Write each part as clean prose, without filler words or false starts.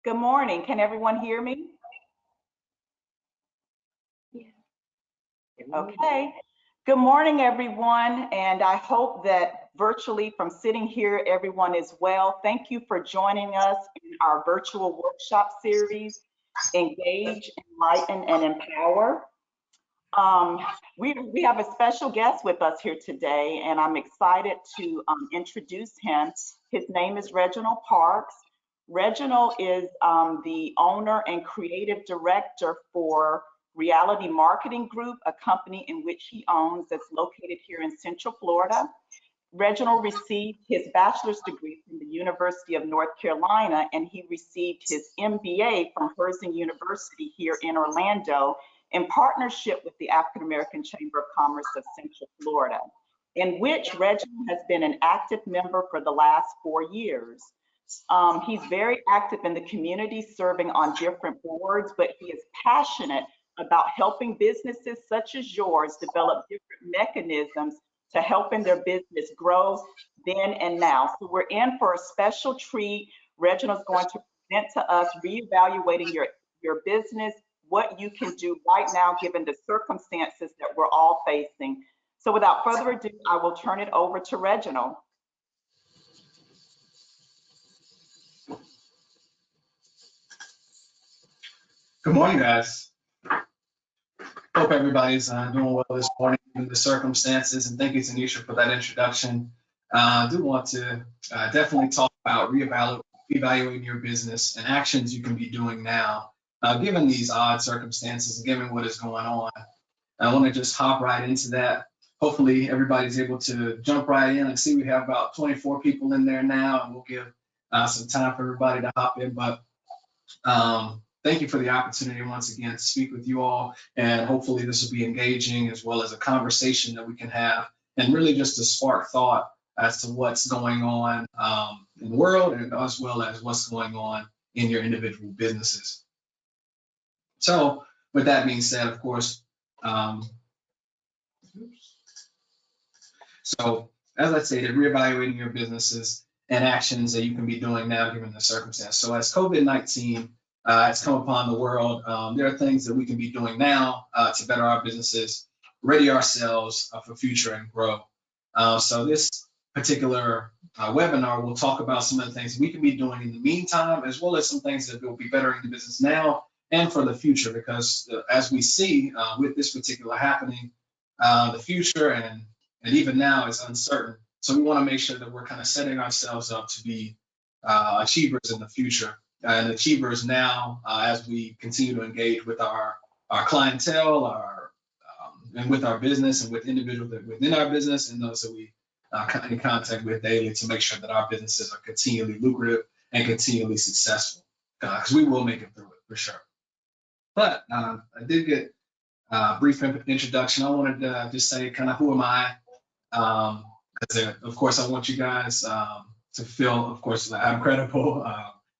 Good morning. Can everyone hear me? Okay. Good morning, everyone. And I hope that virtually from sitting here, everyone is well. Thank you for joining us in our virtual workshop series, Engage, Enlighten, and Empower. We have a special guest with us here today, and I'm excited to introduce him. His name is Reginald Parks. Reginald is the owner and creative director for Reality Marketing Group, a company in which he owns that's located here in Central Florida. Reginald received his bachelor's degree from the University of North Carolina, and he received his MBA from Herzing University here in Orlando in partnership with the African American Chamber of Commerce of Central Florida, in which Reginald has been an active member for the last 4 years. He's very active in the community, serving on different boards, but he is passionate about helping businesses such as yours develop different mechanisms to helping their business grow then and now. So we're in for a special treat. Reginald's going to present to us reevaluating your business, what you can do right now given the circumstances that we're all facing. So without further ado, I will turn it over to Reginald. Good morning, guys. Hope everybody's doing well this morning given the circumstances, and thank you, Tanisha, for that introduction. I do want to definitely talk about reevaluating your business and actions you can be doing now, given these odd circumstances and given what is going on. I want to just hop right into that. Hopefully, everybody's able to jump right in. I see we have about 24 people in there now, and we'll give some time for everybody to hop in. But thank you for the opportunity once again to speak with you all, and hopefully this will be engaging as well as a conversation that we can have, and really just to spark thought as to what's going on in the world, and as well as what's going on in your individual businesses. So with that being said, of course, so as I stated, reevaluating your businesses and actions that you can be doing now given the circumstance. So as COVID-19 has come upon the world, there are things that we can be doing now to better our businesses, ready ourselves for future and grow. So this particular webinar will talk about some of the things we can be doing in the meantime, as well as some things that will be bettering the business now and for the future, because as we see with this particular happening, the future and even now is uncertain. So we want to make sure that we're kind of setting ourselves up to be achievers in the future. And achievers now, as we continue to engage with our clientele, and with our business, and with individuals that within our business, and those that we come in contact with daily, to make sure that our businesses are continually lucrative and continually successful, because we will make it through it for sure. But I did get a brief introduction. I wanted to just say kind of who am I, because of course I want you guys to feel, of course, that I'm credible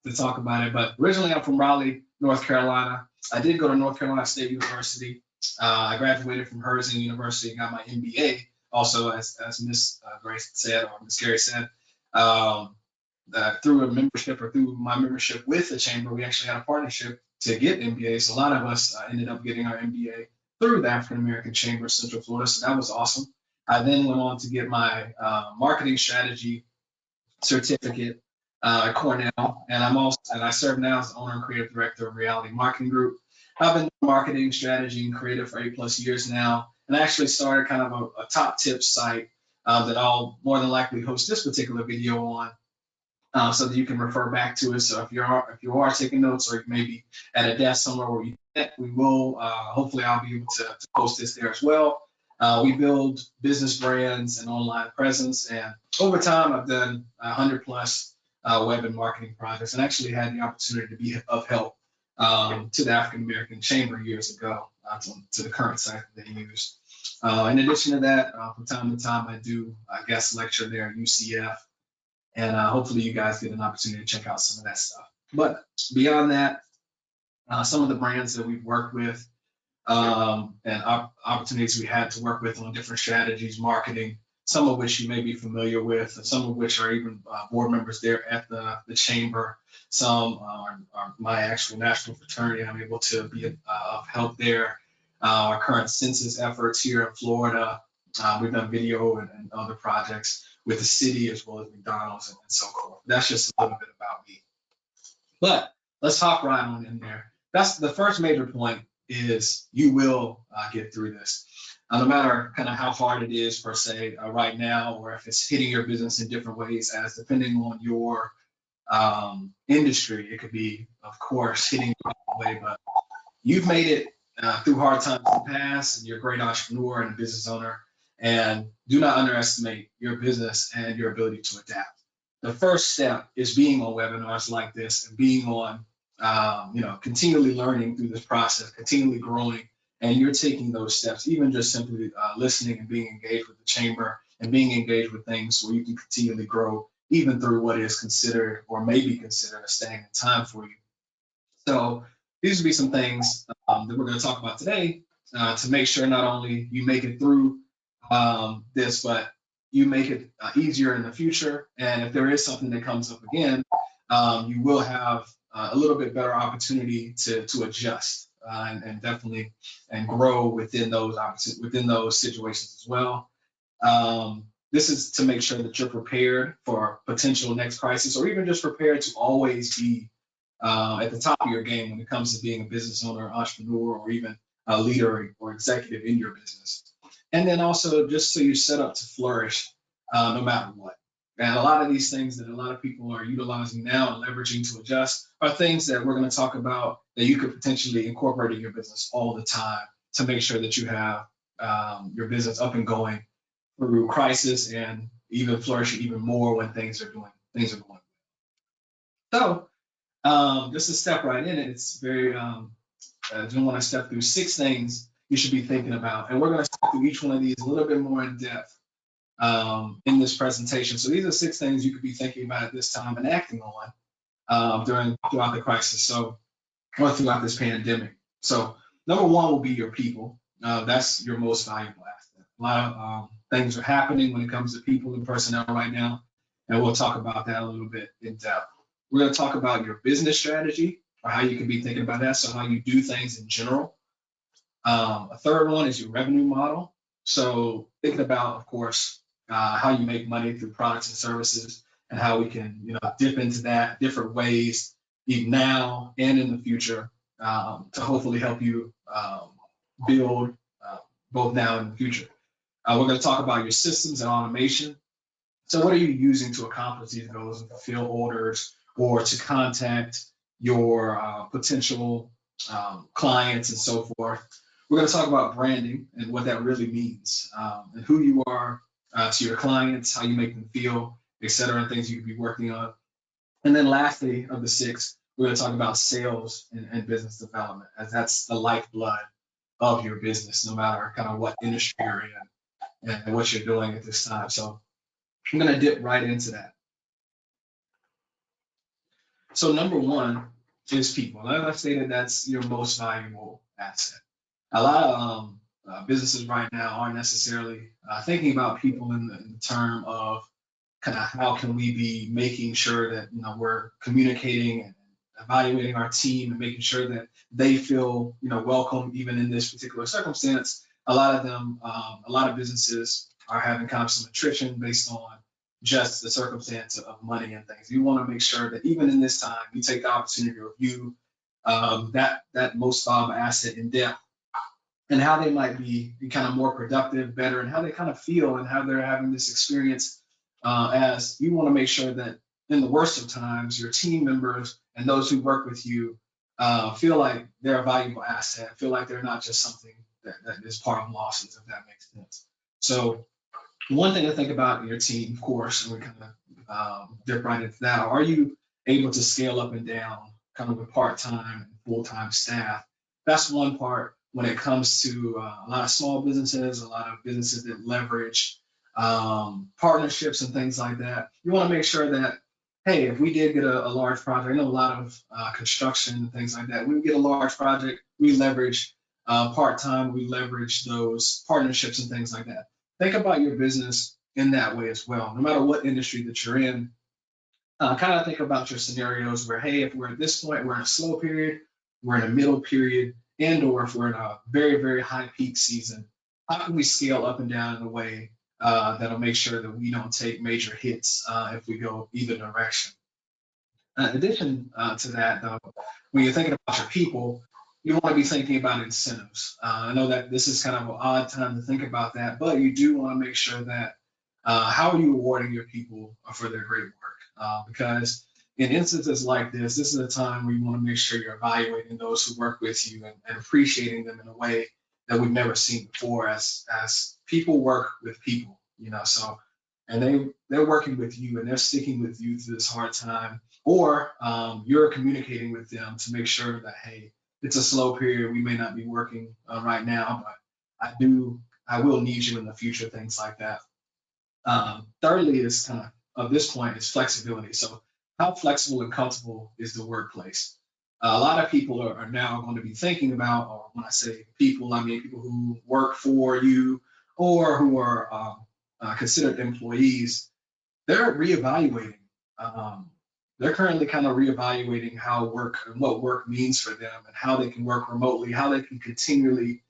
to talk about it. But originally I'm from Raleigh, North Carolina. I did go to North Carolina State University. I graduated from Herzing University and got my MBA. Also, as Miss Grace said, or Miss Gary said, through a membership, or through my membership with the chamber, we actually had a partnership to get MBAs. A lot of us ended up getting our MBA through the African American Chamber of Central Florida, so that was awesome. I then went on to get my marketing strategy certificate at Cornell, and I serve now as the owner and creative director of Reality Marketing Group. I've been doing marketing strategy and creative for 8+ years now, and I actually started kind of a top tips site that I'll more than likely host this particular video on, so that you can refer back to it. So if you are taking notes, or maybe at a desk somewhere where you can, we will hopefully I'll be able to post this there as well. We build business brands and online presence, and over time I've done 100+ web and marketing projects, and actually had the opportunity to be of help to the African American Chamber years ago, to the current site that they use. In addition to that, from time to time I do a guest lecture there at UCF, and hopefully you guys get an opportunity to check out some of that stuff. But beyond that, some of the brands that we've worked with, and opportunities we had to work with on different strategies, marketing, some of which you may be familiar with, and some of which are even board members there at the chamber. Some are my actual national fraternity. I'm able to be of help there. Our current census efforts here in Florida. We've done video and other projects with the city as well as McDonald's and so forth. That's just a little bit about me. But let's hop right on in there. That's the first major point, is you will get through this. No matter kind of how hard it is per se right now, or if it's hitting your business in different ways, as depending on your industry, it could be, of course, hitting you in a way, but you've made it through hard times in the past, and you're a great entrepreneur and a business owner, and do not underestimate your business and your ability to adapt. The first step is being on webinars like this and being on, continually learning through this process, continually growing, and you're taking those steps, even just simply listening and being engaged with the chamber and being engaged with things where you can continually grow, even through what is considered or may be considered a stagnant time for you. So these would be some things that we're going to talk about today to make sure not only you make it through this, but you make it easier in the future. And if there is something that comes up again, you will have a little bit better opportunity to adjust and definitely and grow within those situations as well. This is to make sure that you're prepared for potential next crisis, or even just prepared to always be at the top of your game when it comes to being a business owner, entrepreneur, or even a leader or executive in your business. And then also just so you're set up to flourish no matter what. And a lot of these things that a lot of people are utilizing now and leveraging to adjust are things that we're going to talk about that you could potentially incorporate in your business all the time to make sure that you have your business up and going through crisis and even flourishing even more when things are going well. So just to step right in, it's very, I just want to step through 6 things you should be thinking about. And we're going to step through each one of these a little bit more in depth in this presentation. So these are 6 things you could be thinking about at this time and acting on throughout the crisis, or throughout this pandemic. So number 1 will be your people. That's your most valuable asset. A lot of things are happening when it comes to people and personnel right now, and we'll talk about that a little bit in depth. We're going to talk about your business strategy, or how you can be thinking about that, so how you do things in general. A third one is your revenue model. So thinking about, of course, how you make money through products and services, and how we can, dip into that different ways, even now and in the future, to hopefully help you build both now and in the future. We're going to talk about your systems and automation. So what are you using to accomplish these goals and fulfill orders, or to contact your potential clients and so forth? We're going to talk about branding and what that really means, and who you are to your clients, how you make them feel, et cetera, and things you could be working on. And then lastly, of the 6, we're going to talk about sales and business development, as that's the lifeblood of your business, no matter kind of what industry you're in and what you're doing at this time. So I'm going to dip right into that. So number 1 is people. I've stated that's your most valuable asset. A lot of businesses right now aren't necessarily thinking about people in the term of kind of how can we be making sure that we're communicating and evaluating our team and making sure that they feel welcome even in this particular circumstance. A lot of businesses are having kind of some attrition based on just the circumstance of money and things. You want to make sure that even in this time, you take the opportunity to review that most valuable asset in depth, and how they might be kind of more productive, better, and how they kind of feel and how they're having this experience, as you want to make sure that in the worst of times, your team members and those who work with you feel like they're a valuable asset, feel like they're not just something that is part of losses, if that makes sense. So one thing to think about in your team, of course, and we kind of dip right into that, are you able to scale up and down kind of with part-time and full-time staff? That's one part. When it comes to a lot of small businesses, a lot of businesses that leverage partnerships and things like that, you want to make sure that, hey, if we did get a large project, I know a lot of construction and things like that, when we get a large project, we leverage part-time, we leverage those partnerships and things like that. Think about your business in that way as well. No matter what industry that you're in, kind of think about your scenarios where, hey, if we're at this point, we're in a slow period, we're in a middle period, and or if we're in a very, very high peak season, how can we scale up and down in a way that'll make sure that we don't take major hits if we go either direction. In addition to that, though, when you're thinking about your people, you want to be thinking about incentives. I know that this is kind of an odd time to think about that, but you do want to make sure that how are you rewarding your people for their great work? Because in instances like this is a time where you want to make sure you're evaluating those who work with you and appreciating them in a way that we've never seen before as people work with people, so, and they're working with you and they're sticking with you through this hard time, or you're communicating with them to make sure that, hey, it's a slow period, we may not be working right now, but I will need you in the future, things like that. Thirdly is kind of this point is flexibility. So how flexible and comfortable is the workplace? A lot of people are now going to be thinking about, or when I say people, I mean people who work for you or who are considered employees. They're reevaluating. They're currently kind of reevaluating how work and what work means for them and how they can work remotely, how they can continually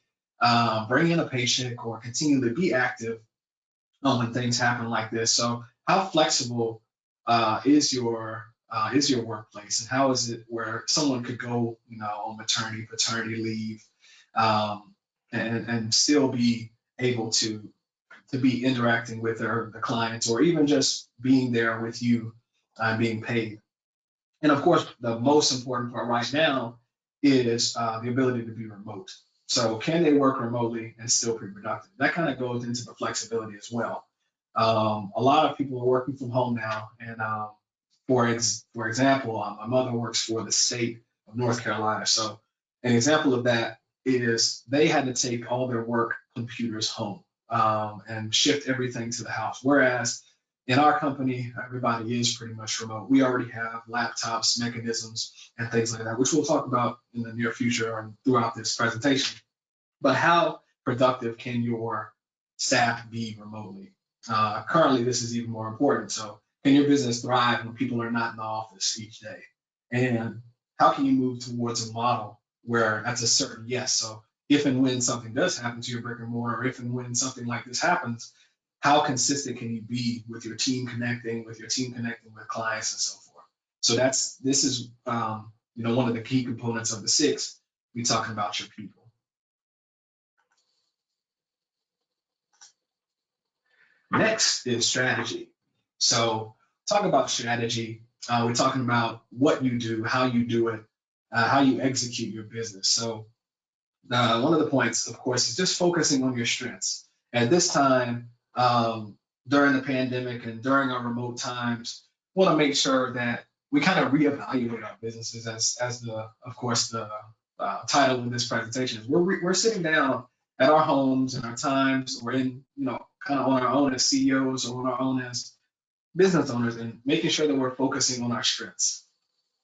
bring in a paycheck or continually be active when things happen like this. So how flexible is your workplace, and how is it where someone could go, on maternity, paternity leave, and still be able to be interacting with the clients, or even just being there with you, being paid. And of course, the most important part right now is the ability to be remote. So can they work remotely and still be productive? That kind of goes into the flexibility as well. A lot of people are working from home now, and for example, my mother works for the state of North Carolina. So an example of that is they had to take all their work computers home and shift everything to the house. Whereas in our company, everybody is pretty much remote. We already have laptops, mechanisms, and things like that, which we'll talk about in the near future and throughout this presentation. But how productive can your staff be remotely? Currently, this is even more important. So can your business thrive when people are not in the office each day? And how can you move towards a model where that's a certain yes? So if and when something does happen to your brick and mortar, or if and when something like this happens, how consistent can you be with your team connecting with clients and so forth? So this is one of the key components of the 6. We're talking about your people. Next is strategy. So talk about strategy. We're talking about what you do, how you do it, how you execute your business. So one of the points, of course, is just focusing on your strengths. At this time, during the pandemic and during our remote times, we want to make sure that we kind of reevaluate our businesses as the title of this presentation is. We're sitting down at our homes and our times, or in, kind of on our own as CEOs or on our own as business owners, and making sure that we're focusing on our strengths.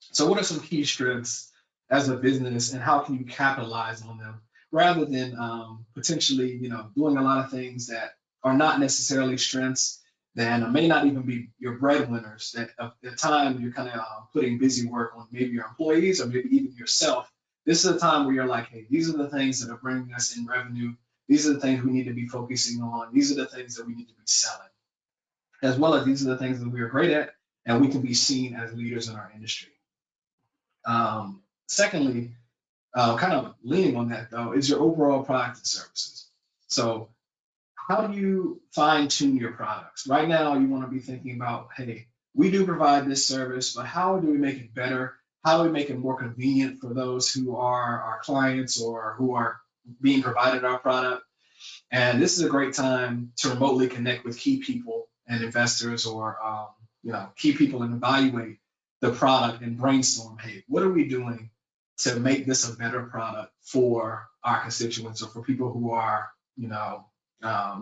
So what are some key strengths as a business, and how can you capitalize on them rather than potentially, doing a lot of things that are not necessarily strengths, that may not even be your breadwinners, that at the time you're kind of putting busy work on maybe your employees or maybe even yourself. This is a time where you're like, hey, these are the things that are bringing us in revenue. These are the things we need to be focusing on. These are the things that we need to be selling, as well as these are the things that we are great at and we can be seen as leaders in our industry. Secondly, kind of leaning on that though, is your overall product and services. So how do you fine tune your products? Right now, you want to be thinking about, hey, we do provide this service, but how do we make it better? How do we make it more convenient for those who are our clients or who are being provided our product? And this is a great time to remotely connect with key people and investors, or key people, and evaluate the product and brainstorm, hey, what are we doing to make this a better product for our constituents, or for people who are,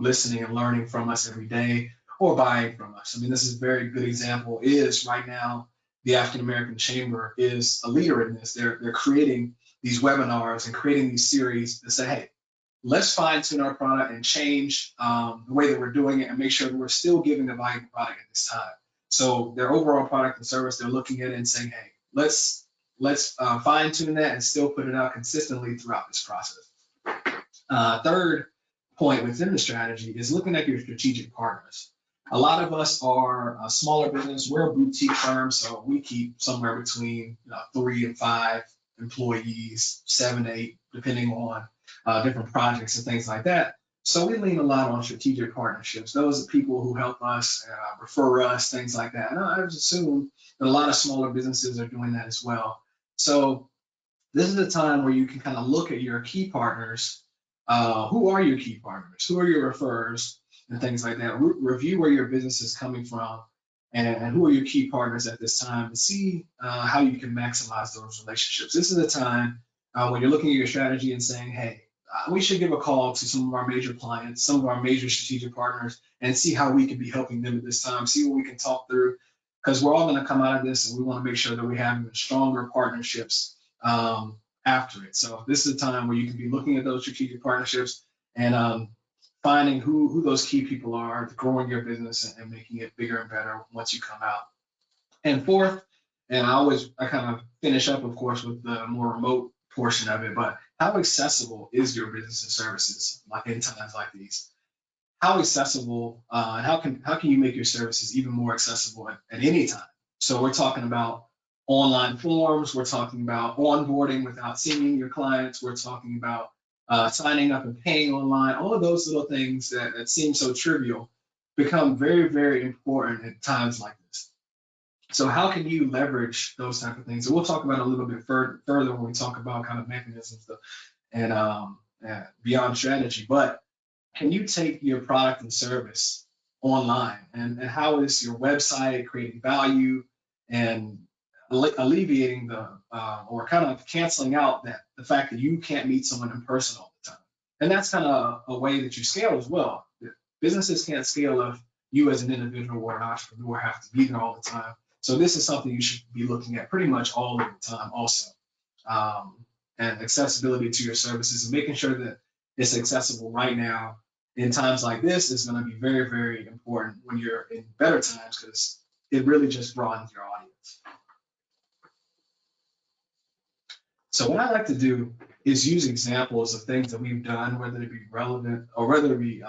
listening and learning from us every day or buying from us. I mean, this is a very good example is right now, the African American Chamber is a leader in this. They're creating these webinars and creating these series to say, hey, let's fine tune our product and change the way that we're doing it and make sure that we're still giving a valuable product at this time. So their overall product and service, they're looking at it and saying, hey, let's fine tune that and still put it out consistently throughout this process. Third point within the strategy is looking at your strategic partners. A lot of us are a smaller business. We're a boutique firm, so we keep somewhere between 3 and 5 employees, 7 to 8, depending on different projects and things like that. So we lean a lot on strategic partnerships. Those are people who help us, refer us, things like that. And I would assume that a lot of smaller businesses are doing that as well. So this is a time where you can kind of look at your key partners. Who are your key partners? Who are your referrers and things like that? Review where your business is coming from and who are your key partners at this time to see how you can maximize those relationships. This is a time when you're looking at your strategy and saying, hey, we should give a call to some of our major clients, some of our major strategic partners, and see how we can be helping them at this time, see what we can talk through, because we're all going to come out of this and we want to make sure that we have even stronger partnerships after it. So this is a time where you can be looking at those strategic partnerships and finding who those key people are, growing your business and making it bigger and better once you come out. And fourth, and I kind of finish up, of course, with the more remote portion of it, but how accessible is your business and services like in times like these? How accessible and how can you make your services even more accessible at any time? So we're talking about online forms, we're talking about onboarding without seeing your clients, we're talking about signing up and paying online. All of those little things that seem so trivial become very, very important at times like this. So how can you leverage those type of things? So we'll talk about it a little bit further when we talk about kind of mechanisms and beyond strategy. But can you take your product and service online? And how is your website creating value and alleviating or kind of canceling out the fact that you can't meet someone in person all the time? And that's kind of a way that you scale as well. Businesses can't scale if you as an individual or an entrepreneur have to be there all the time. So this is something you should be looking at pretty much all of the time also. And accessibility to your services and making sure that it's accessible right now in times like this is going to be very, very important when you're in better times because it really just broadens your audience. So what I like to do is use examples of things that we've done, whether it be relevant or whether it be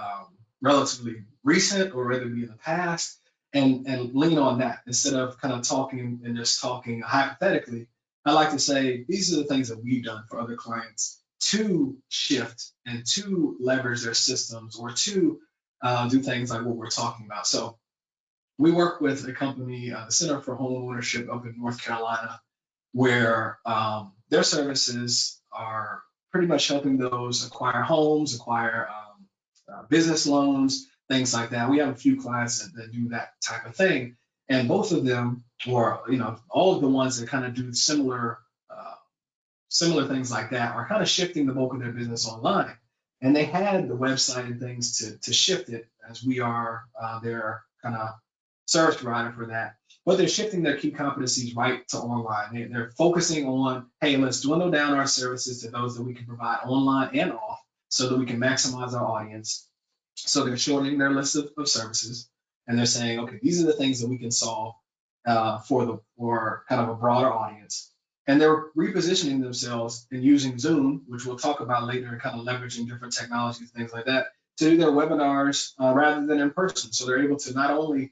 relatively recent or whether it be in the past, and lean on that instead of kind of talking and just talking hypothetically. I like to say these are the things that we've done for other clients to shift and to leverage their systems or to do things like what we're talking about. So we work with a company, the Center for Home Ownership up in North Carolina, where their services are pretty much helping those acquire homes, acquire business loans, things like that. We have a few clients that do that type of thing. And both of them, or all of the ones that kind of do similar things like that, are kind of shifting the bulk of their business online. And they had the website and things to shift it, as we are their kind of service provider for that. But they're shifting their key competencies right to online. They're focusing on, hey, let's dwindle down our services to those that we can provide online and off, so that we can maximize our audience. So they're shortening their list of services, and they're saying, okay, these are the things that we can solve for kind of a broader audience. And they're repositioning themselves and using Zoom, which we'll talk about later, and kind of leveraging different technologies, things like that, to do their webinars rather than in person. So they're able to not only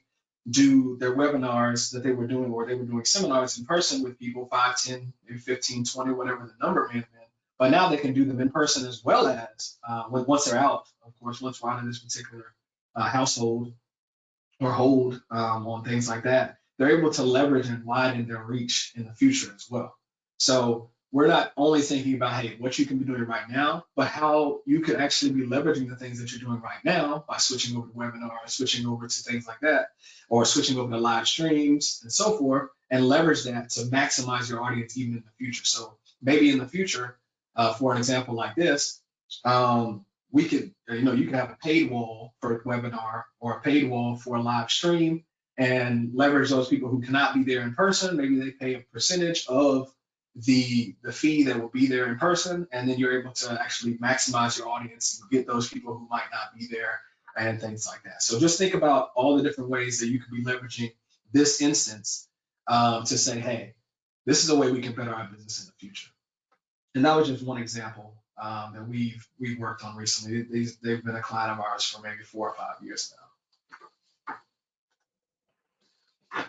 do their webinars that they were doing, or they were doing seminars in person with people, 5, 10, maybe 15, 20, whatever the number may have been. But now they can do them in person as well as once they're out, of course, once we're out of this particular household or hold on things like that, they're able to leverage and widen their reach in the future as well. So we're not only thinking about, hey, what you can be doing right now, but how you could actually be leveraging the things that you're doing right now by switching over to webinars, switching over to things like that, or switching over to live streams and so forth, and leverage that to maximize your audience even in the future. So maybe in the future, for an example like this, we could, you could have a paid wall for a webinar or a paid wall for a live stream, and leverage those people who cannot be there in person. Maybe they pay a percentage of the fee that will be there in person, and then you're able to actually maximize your audience and get those people who might not be there and things like that. So just think about all the different ways that you could be leveraging this instance to say, hey, this is a way we can better our business in the future. And that was just one example that we've worked on recently. They've been a client of ours for maybe 4 or 5 years now.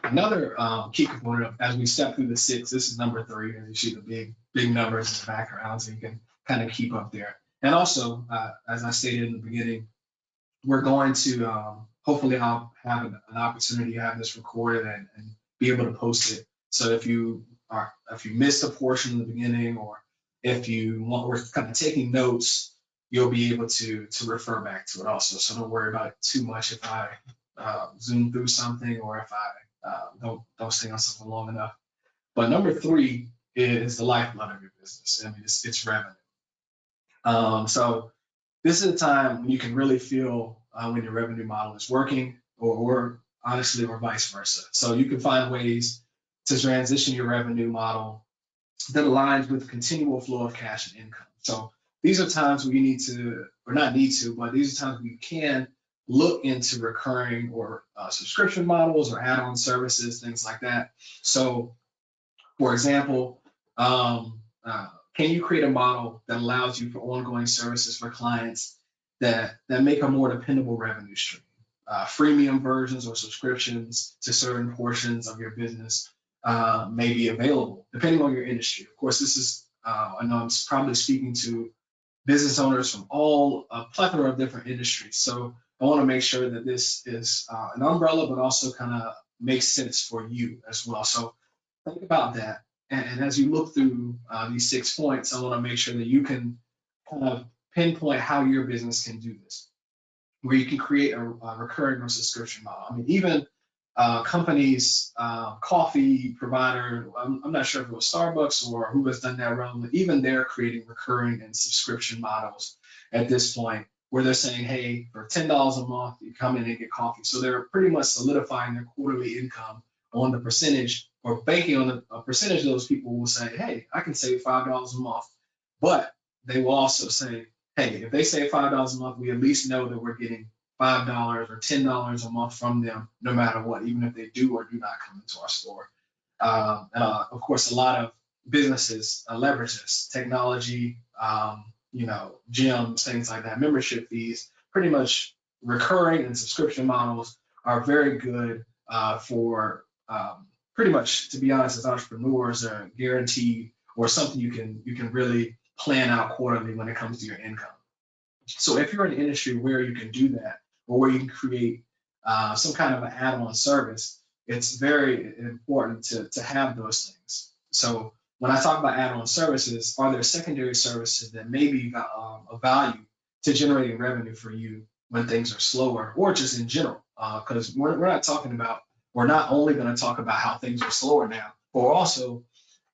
Another key component of, as we step through the 6, this is number 3, and you see the big numbers in the background, so you can kind of keep up there. And also, as I stated in the beginning, we're going to hopefully I'll have an opportunity to have this recorded and be able to post it. So if you missed a portion in the beginning, or if we're kind of taking notes, you'll be able to refer back to it also. So don't worry about it too much if I zoom through something, or if I don't stay on something long enough. But number 3 is the lifeblood of your business. I mean, it's revenue. So this is a time when you can really feel when your revenue model is working, or honestly, or vice versa. So you can find ways to transition your revenue model that aligns with continual flow of cash and income. So these are times where you need to, or not need to, but these are times where you can look into recurring or subscription models or add-on services, things like that. So, for example, can you create a model that allows you for ongoing services for clients that make a more dependable revenue stream? Freemium versions or subscriptions to certain portions of your business may be available, depending on your industry. Of course, this is, I know I'm probably speaking to business owners from a plethora of different industries. So I want to make sure that this is an umbrella, but also kind of makes sense for you as well. So think about that. And as you look through these 6 points, I want to make sure that you can kind of pinpoint how your business can do this, where you can create a recurring or subscription model. I mean, even companies, coffee provider, I'm not sure if it was Starbucks or who has done that realm, but even they're creating recurring and subscription models at this point, where they're saying, hey, for $10 a month, you come in and get coffee. So they're pretty much solidifying their quarterly income on the percentage, or banking on a percentage of those people will say, hey, I can save $5 a month. But they will also say, hey, if they save $5 a month, we at least know that we're getting $5 or $10 a month from them, no matter what, even if they do or do not come into our store. Of course, a lot of businesses leverage this technology, gyms, things like that, membership fees. Pretty much recurring and subscription models are very good for pretty much, to be honest, as entrepreneurs, are guaranteed, or something you can really plan out quarterly when it comes to your income. So if you're in an industry where you can do that, or where you can create some kind of an add-on service, it's very important to have those things. So when I talk about add-on services, are there secondary services that may be of value to generating revenue for you when things are slower, or just in general? Because we're not only going to talk about how things are slower now, but we're also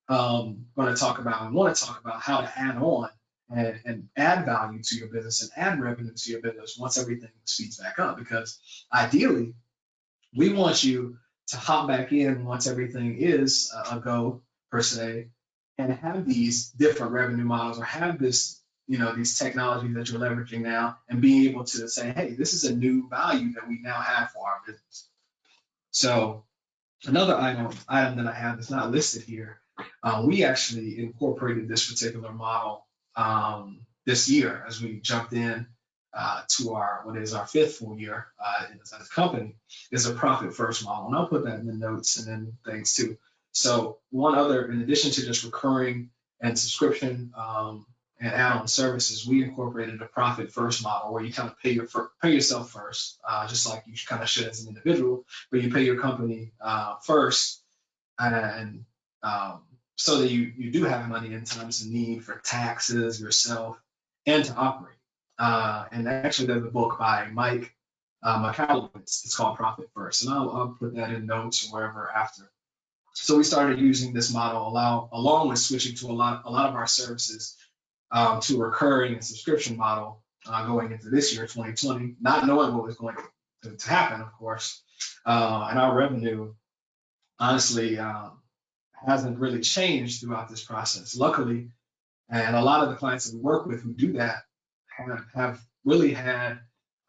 want to talk about how to add on and add value to your business and add revenue to your business once everything speeds back up. Because ideally, we want you to hop back in once everything is a go, per se, and have these different revenue models, or have this, these technologies that you're leveraging now, and being able to say, hey, this is a new value that we now have for our business. So another item that I have that's not listed here, we actually incorporated this particular model this year as we jumped in to our 5th full year as a company, is a profit first model. And I'll put that in the notes and then things too. So one other, in addition to just recurring and subscription and add-on services, we incorporated a profit first model, where you kind of pay yourself first, just like you kind of should as an individual, but you pay your company first, and so that you do have money in times of need for taxes, yourself, and to operate. And actually, there's a book by Mike McAllowitz. It's called Profit First, and I'll put that in notes or wherever after. So we started using this model, along with switching to a lot of our services to a recurring and subscription model going into this year, 2020, not knowing what was going to happen, of course. And our revenue, honestly, hasn't really changed throughout this process, luckily. And a lot of the clients that we work with who do that have really had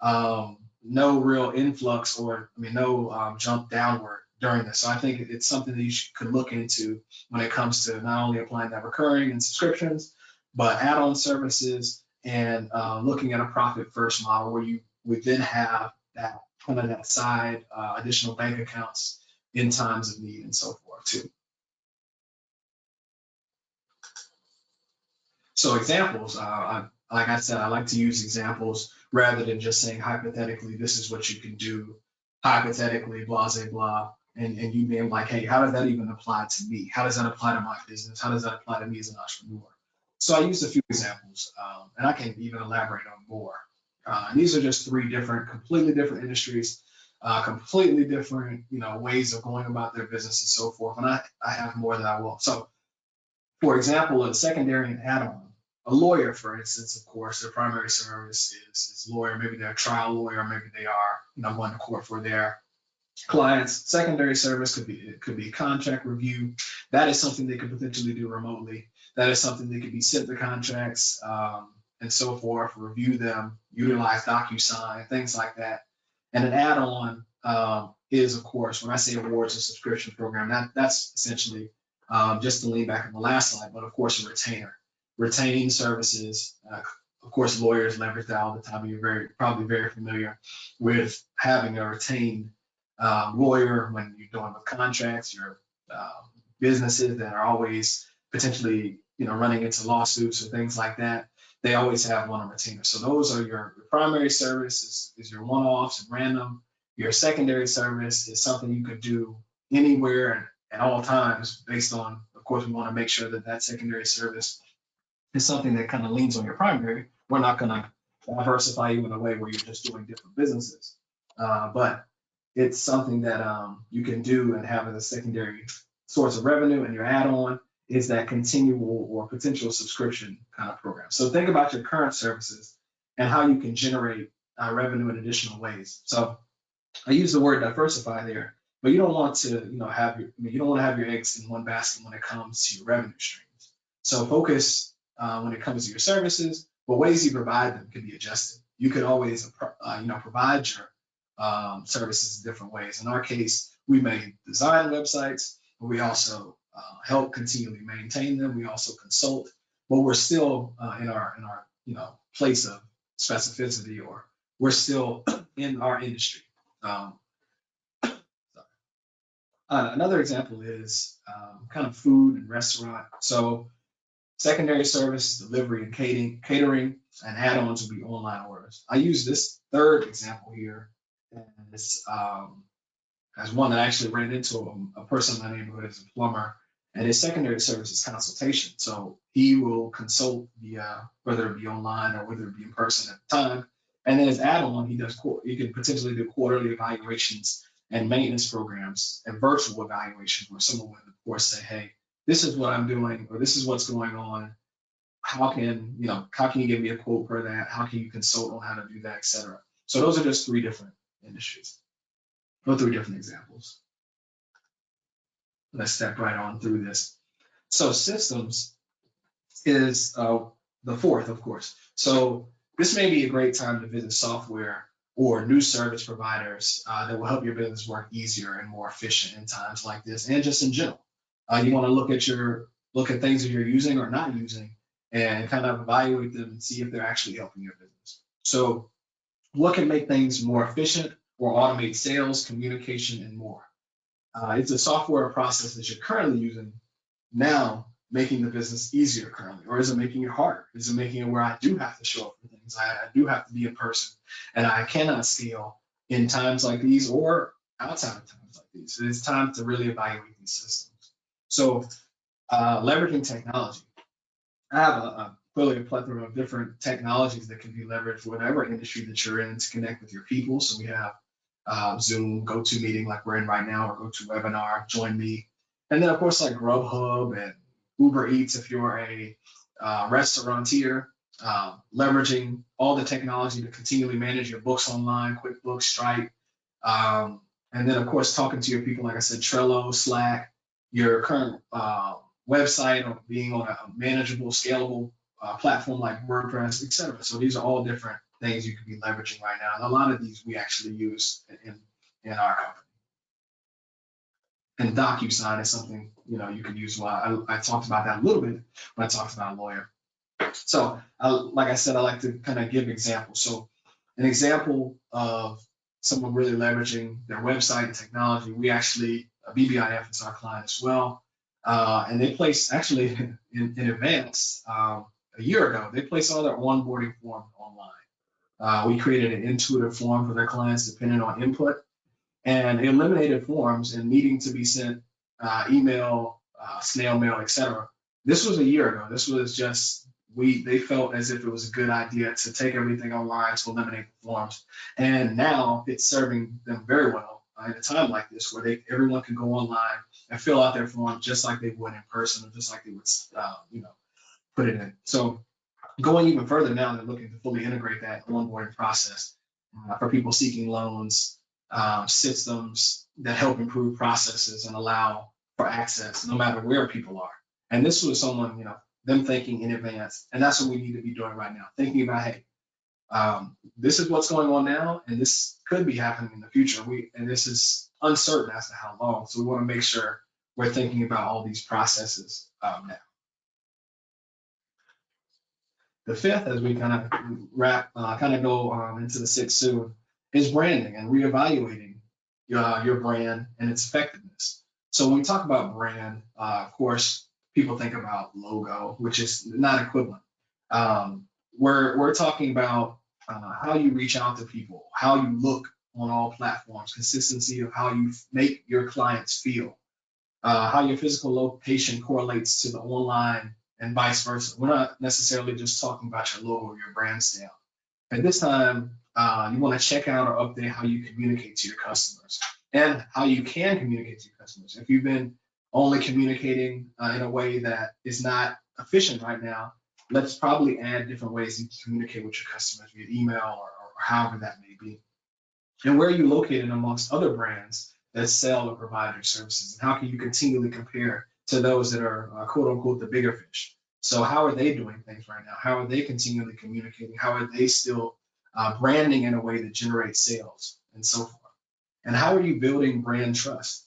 no real influx, or no jump downward during this. So I think it's something that you could look into when it comes to not only applying that recurring and subscriptions, but add-on services, and looking at a profit first model where you would then have that kind of that side additional bank accounts in times of need and so forth too. So examples, like I said, I like to use examples rather than just saying hypothetically, this is what you can do, hypothetically, blah, blah, blah, and you being like, hey, how does that even apply to me? How does that apply to my business? How does that apply to me as an entrepreneur? So I used a few examples, and I can even elaborate on more. And these are just three completely different industries, completely different, ways of going about their business and so forth. And I have more that I will. So, for example, a secondary and add-on. A lawyer, for instance, of course, their primary service is lawyer. Maybe they're a trial lawyer, maybe they are, going to court for their clients. Secondary service could be contract review. That is something they could potentially do remotely. That is something they could be sent the contracts and so forth, review them, utilize DocuSign, things like that. And an add-on is, of course, when I say awards or subscription program, that's essentially just to lean back on the last slide, but of course a retainer. Retained services, of course, lawyers leverage that all the time. You're probably very familiar with having a retained lawyer when you're dealing with contracts, your businesses that are always potentially, running into lawsuits or things like that. They always have one on retainer. So those are your primary service is your one-offs and random. Your secondary service is something you could do anywhere and at all times based on, of course, we want to make sure that that secondary service is something that kind of leans on your primary. We're not going to diversify you in a way where you're just doing different businesses, but it's something that you can do and have as a secondary source of revenue. And your add-on is that continual or potential subscription kind of program. So think about your current services and how you can generate revenue in additional ways. So I use the word diversify there, but you don't want to, you don't want to have your eggs in one basket when it comes to your revenue streams. So focus when it comes to your services, but ways you provide them can be adjusted. You could always, provide your services in different ways. In our case, we may design websites, but we also help continually maintain them. We also consult, but we're still in our place of specificity, or we're still in our industry. Another example is kind of food and restaurant. So secondary service, delivery and catering, and add-ons would be online orders. I use this third example here as one that I actually ran into a person in my neighborhood as a plumber, and his secondary service is consultation. So he will consult via, whether it be online or whether it be in person at the time. And then his add-on, he can potentially do quarterly evaluations and maintenance programs and virtual evaluations where someone would, of course, say, hey, this is what I'm doing, or this is what's going on. How can you give me a quote for that? How can you consult on how to do that, et cetera? So those are just three different industries, or three different examples. Let's step right on through this. So systems is the fourth, of course. So this may be a great time to visit software or new service providers that will help your business work easier and more efficient in times like this, and just in general. You want to look at things that you're using or not using and kind of evaluate them and see if they're actually helping your business. So what can make things more efficient or automate sales, communication, and more? It's a software process that you're currently using now making the business easier currently, or is it making it harder? Is it making it where I do have to show up for things? I do have to be in person, and I cannot scale in times like these or outside of times like these. So it's time to really evaluate these systems. So leveraging technology. I have clearly a plethora of different technologies that can be leveraged, whatever industry that you're in, to connect with your people. So we have Zoom, GoToMeeting like we're in right now, or GoToWebinar, Join Me. And then of course like Grubhub and Uber Eats if you're a restaurateur, leveraging all the technology to continually manage your books online, QuickBooks, Stripe. And then of course talking to your people, like I said, Trello, Slack, your current website, or being on a manageable, scalable platform like WordPress, etc. So these are all different things you could be leveraging right now. And a lot of these we actually use in our company. And DocuSign is something, you know, you could use. Well, I talked about that a little bit when I talked about a lawyer. So like I said, I like to kind of give examples. So an example of someone really leveraging their website and technology, we actually, BBIF is our client as well. And they placed, actually in advance, a year ago, they placed all their onboarding forms online. We created an intuitive form for their clients depending on input, and it eliminated forms and needing to be sent email, snail mail, etc. This was a year ago. This was just, they felt as if it was a good idea to take everything online to eliminate the forms. And now it's serving them very well in a time like this, where everyone can go online and fill out their form just like they would in person, or just like they would, put it in. So going even further now, they're looking to fully integrate that onboarding process for people seeking loans, systems that help improve processes and allow for access no matter where people are. And this was someone, them thinking in advance. And that's what we need to be doing right now, thinking about, hey, this is what's going on now, and this could be happening in the future. And this is uncertain as to how long. So we want to make sure we're thinking about all these processes now. The fifth, as we kind of go into the sixth soon, is branding and reevaluating your brand and its effectiveness. So when we talk about brand, of course, people think about logo, which is not equivalent. We're talking about how you reach out to people, how you look on all platforms, consistency of how you make your clients feel, how your physical location correlates to the online, and vice versa. We're not necessarily just talking about your logo or your brand stamp. At this time, you want to check out or update how you communicate to your customers and how you can communicate to your customers. If you've been only communicating in a way that is not efficient right now, let's probably add different ways you can communicate with your customers via email or however that may be. And where are you located amongst other brands that sell or provide your services? And how can you continually compare to those that are quote unquote the bigger fish? So how are they doing things right now? How are they continually communicating? How are they still branding in a way that generates sales and so forth? And how are you building brand trust?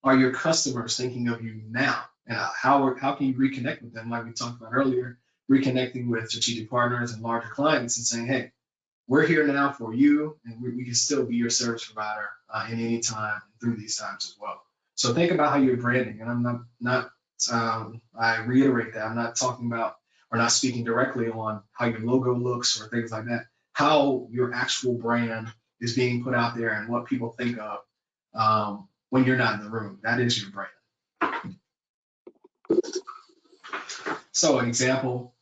Are your customers thinking of you now? And how can you reconnect with them? Like we talked about earlier, reconnecting with strategic partners and larger clients and saying, hey, we're here now for you, and we can still be your service provider in any time through these times as well. So think about how you're branding. And I'm not I reiterate that I'm not talking about or not speaking directly on how your logo looks or things like that. How your actual brand is being put out there and what people think of when you're not in the room. That is your brand. So an example,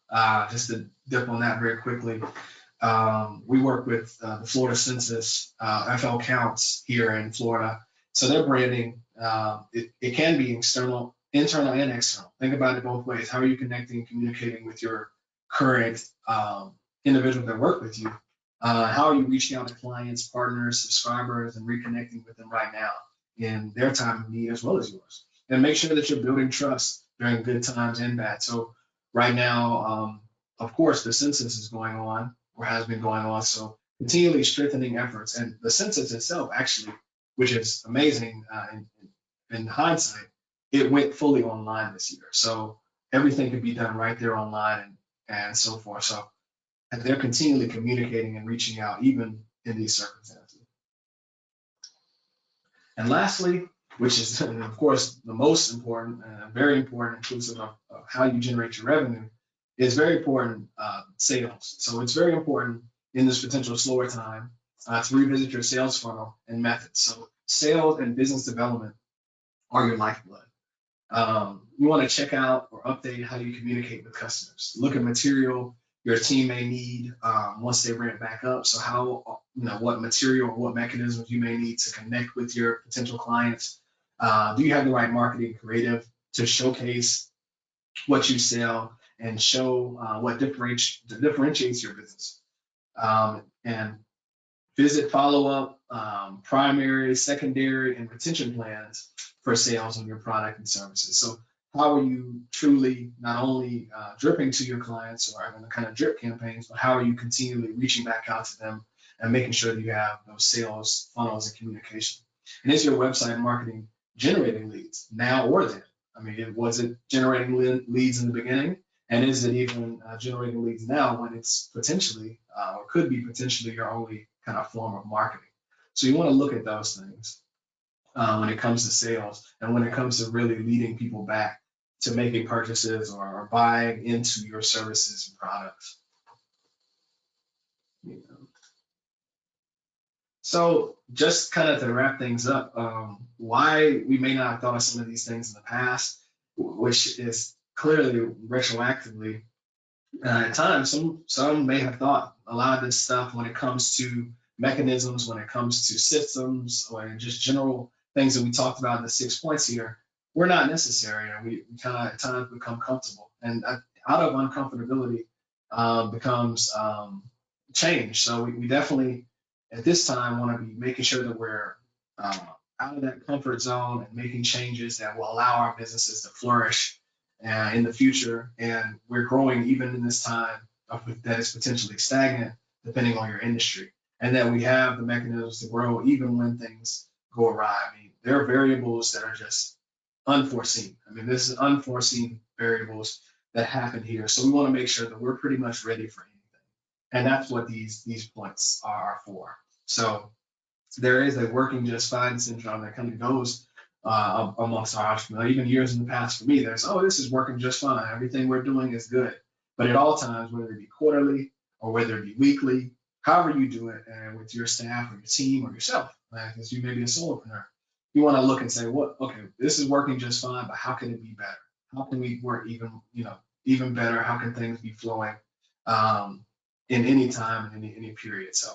just to dip on that very quickly. We work with the Florida Census, FL Counts here in Florida. So their branding, it can be internal and external. Think about it both ways. How are you connecting and communicating with your current individuals that work with you? How are you reaching out to clients, partners, subscribers, and reconnecting with them right now in their time of need as well as yours? And make sure that you're building trust during good times and bad. So right now, of course, the census is going on, or has been going on. So continually strengthening efforts. And the census itself, actually, which is amazing in hindsight, it went fully online this year. So everything could be done right there online and so forth. So they're continually communicating and reaching out even in these circumstances. And lastly, which is, of course, the most important, very important, inclusive of how you generate your revenue, is very important, sales. So it's very important in this potential slower time to revisit your sales funnel and methods. So sales and business development are your lifeblood. You want to check out or update how you communicate with customers. Look at material your team may need once they ramp back up. So how, what material or what mechanisms you may need to connect with your potential clients. Do you have the right marketing creative to showcase what you sell and show what differentiates your business? And visit follow-up, primary, secondary, and retention plans for sales on your product and services. So how are you truly not only dripping to your clients or having the kind of drip campaigns, but how are you continually reaching back out to them and making sure that you have those sales funnels and communication? And is your website marketing generating leads now or then? I mean, was it generating leads in the beginning? And is it even generating leads now when it's potentially or could be potentially your only kind of form of marketing? So you want to look at those things when it comes to sales and when it comes to really leading people back to making purchases or buying into your services and products. You know. So just kind of to wrap things up, why we may not have thought of some of these things in the past, which is clearly retroactively, at times, some may have thought a lot of this stuff when it comes to mechanisms, when it comes to systems, or just general things that we talked about in the 6 points here, were not necessary. And we kind of at times become comfortable. And out of uncomfortability becomes change. So we definitely, at this time, want to be making sure that we're out of that comfort zone and making changes that will allow our businesses to flourish in the future. And we're growing even in this time that is potentially stagnant, depending on your industry. And that we have the mechanisms to grow even when things go awry. I mean, there are variables that are just unforeseen. I mean, this is unforeseen variables that happen here. So we want to make sure that we're pretty much ready for anything. And that's what these points are for. So there is a working just fine syndrome that kind of goes amongst our entrepreneurs. Even years in the past for me, there's, oh, this is working just fine. Everything we're doing is good. But at all times, whether it be quarterly or whether it be weekly, however you do it, and with your staff or your team or yourself, because you may be a solopreneur, you want to look and say, what? Okay, this is working just fine, but how can it be better? How can we work even better? How can things be flowing in any time, in any period? So,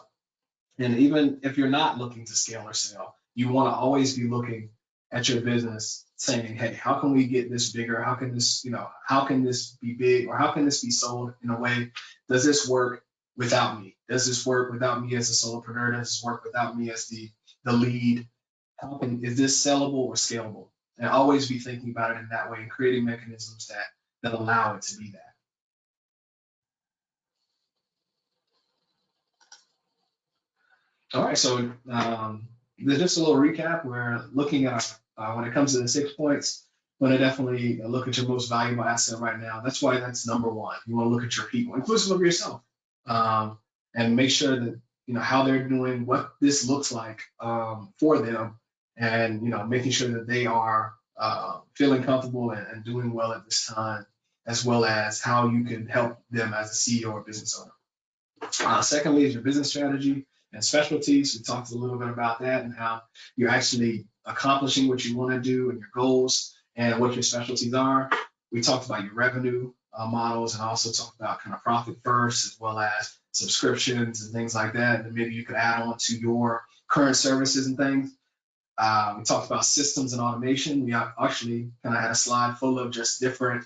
and even if you're not looking to scale or sell, you want to always be looking at your business saying, hey, how can we get this bigger? How can this, how can this be big, or how can this be sold in a way? Does this work without me? Does this work without me as a solopreneur? Does this work without me as the lead? Is this sellable or scalable? And always be thinking about it in that way and creating mechanisms that allow it to be that. All right, so there's just a little recap. We're looking at when it comes to the 6 points, want to definitely look at your most valuable asset right now. That's why that's number one. You want to look at your people, inclusive of yourself, and make sure that how they're doing, what this looks like for them, and making sure that they are feeling comfortable and doing well at this time, as well as how you can help them as a CEO or business owner. Secondly is your business strategy and specialties. We talked a little bit about that and how you're actually accomplishing what you want to do and your goals and what your specialties are. We talked about your revenue models and also talked about kind of profit first, as well as subscriptions and things like that. And then maybe you could add on to your current services and things. We talked about systems and automation. We actually kind of had a slide full of just different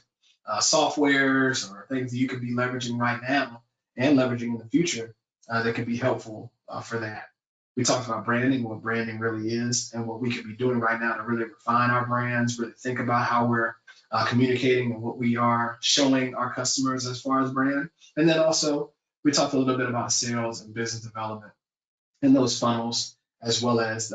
softwares or things that you could be leveraging right now and leveraging in the future that could be helpful for that. We talked about branding, what branding really is, and what we could be doing right now to really refine our brands, really think about how we're communicating and what we are showing our customers as far as brand. And then also, we talked a little bit about sales and business development and those funnels, as well as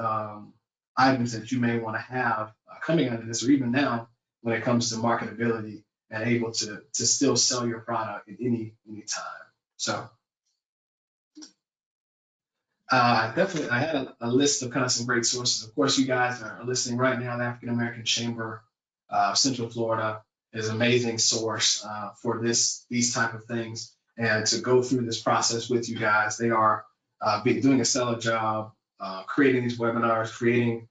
items that you may want to have coming out of this, or even now when it comes to marketability and able to still sell your product at any time. So I had a list of kind of some great sources. Of course, you guys are listening right now. The African American Chamber of Central Florida is an amazing source for these type of things, and to go through this process with you guys. They are doing a stellar job creating these webinars, creating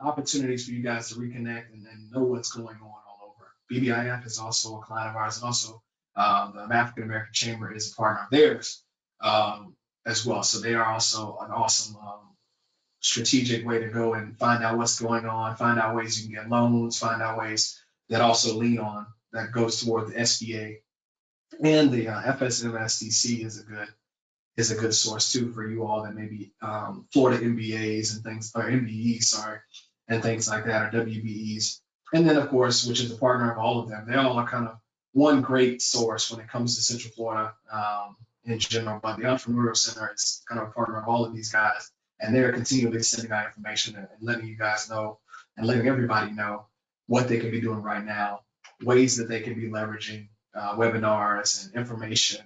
opportunities for you guys to reconnect and know what's going on all over. BBIF is also a client of ours, and also the African American Chamber is a partner of theirs as well. So they are also an awesome strategic way to go and find out what's going on, find out ways you can get loans, find out ways that also lean on that goes toward the SBA, and the FSMSDC is a good source too for you all that maybe Florida MBAs and things, or MBEs, sorry, and things like that, or WBEs. And then, of course, which is a partner of all of them. They all are kind of one great source when it comes to Central Florida in general. But the Entrepreneurial Center is kind of a partner of all of these guys, and they're continually sending out information and letting you guys know and letting everybody know what they could be doing right now, ways that they could be leveraging webinars and information,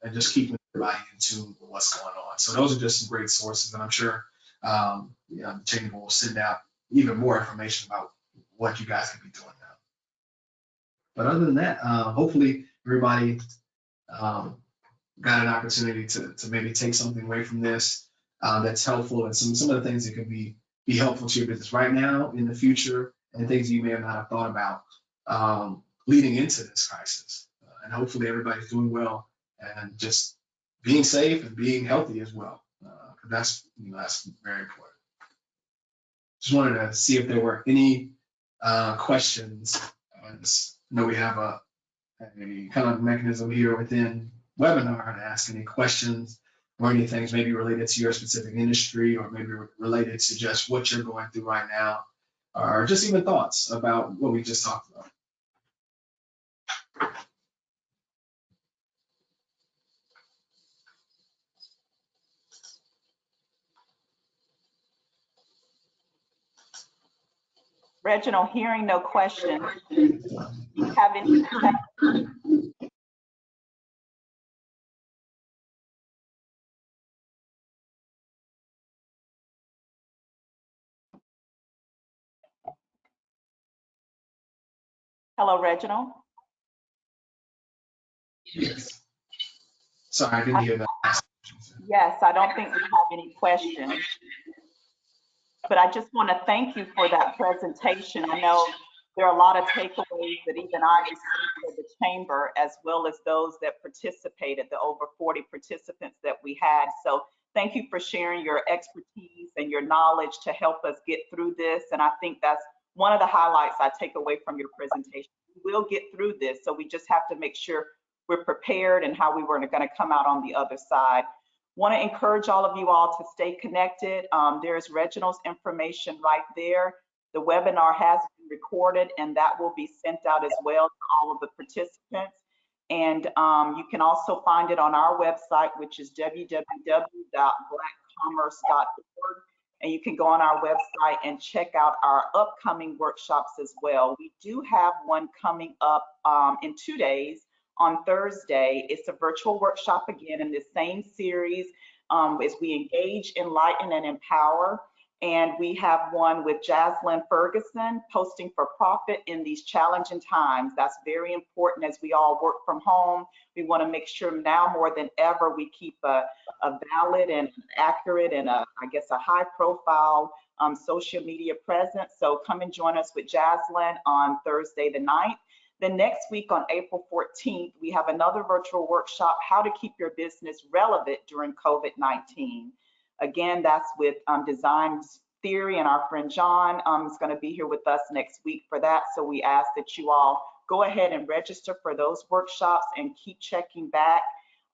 and just keeping everybody in tune with what's going on. So those are just some great sources, and I'm sure the chamber will send out even more information about what you guys can be doing now. But other than that, hopefully everybody got an opportunity to maybe take something away from this that's helpful, and some of the things that could be helpful to your business right now, in the future, and things you may have not have thought about leading into this crisis. And hopefully everybody's doing well and just being safe and being healthy as well. That's very important. Just wanted to see if there were any questions. I know we have a kind of mechanism here within webinar to ask any questions or any things maybe related to your specific industry, or maybe related to just what you're going through right now, or just even thoughts about what we just talked about. Reginald, hearing no questions. Do you have any? Hello, Reginald. Yes. Sorry, I didn't hear that. Yes, I don't think we have any questions. But I just want to thank you for that presentation. I know there are a lot of takeaways that even I received for the chamber, as well as those that participated, the over 40 participants that we had. So thank you for sharing your expertise and your knowledge to help us get through this. And I think that's one of the highlights I take away from your presentation. We will get through this, so we just have to make sure we're prepared and how we were going to come out on the other side. Want to encourage all of you all to stay connected. There's Reginald's information right there. The webinar has been recorded, and that will be sent out as well to all of the participants. And you can also find it on our website, which is www.blackcommerce.org. And you can go on our website and check out our upcoming workshops as well. We do have one coming up in 2 days. On Thursday, it's a virtual workshop again in this same series as we engage, enlighten, and empower. And we have one with Jaslyn Ferguson, posting for profit in these challenging times. That's very important as we all work from home. We want to make sure now more than ever we keep a valid and accurate and I guess a high profile social media presence. So come and join us with Jaslyn on Thursday the 9th. Then next week on April 14th, we have another virtual workshop, how to keep your business relevant during COVID-19. Again, that's with Design Theory, and our friend John is going to be here with us next week for that. So we ask that you all go ahead and register for those workshops and keep checking back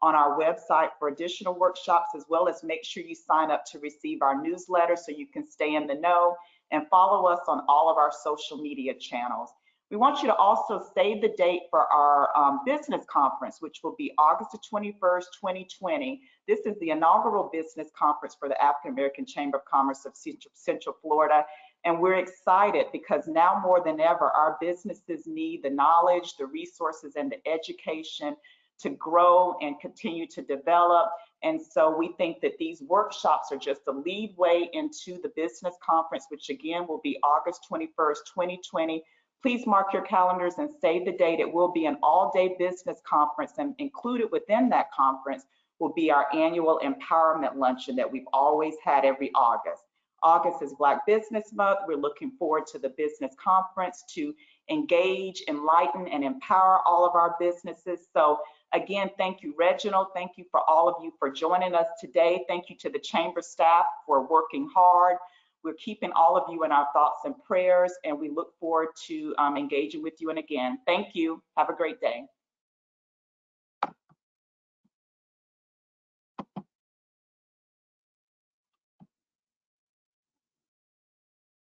on our website for additional workshops, as well as make sure you sign up to receive our newsletter so you can stay in the know, and follow us on all of our social media channels. We want you to also save the date for our business conference, which will be August the 21st, 2020. This is the inaugural business conference for the African American Chamber of Commerce of Central Florida. And we're excited because now more than ever, our businesses need the knowledge, the resources, and the education to grow and continue to develop. And so we think that these workshops are just a lead way into the business conference, which again will be August 21st, 2020. Please mark your calendars and save the date. It will be an all-day business conference, and included within that conference will be our annual empowerment luncheon that we've always had every August. August is Black Business Month. We're looking forward to the business conference to engage, enlighten, and empower all of our businesses. So again, thank you, Reginald. Thank you for all of you for joining us today. Thank you to the chamber staff for working hard. We're keeping all of you in our thoughts and prayers, and we look forward to engaging with you. And again, thank you. Have a great day.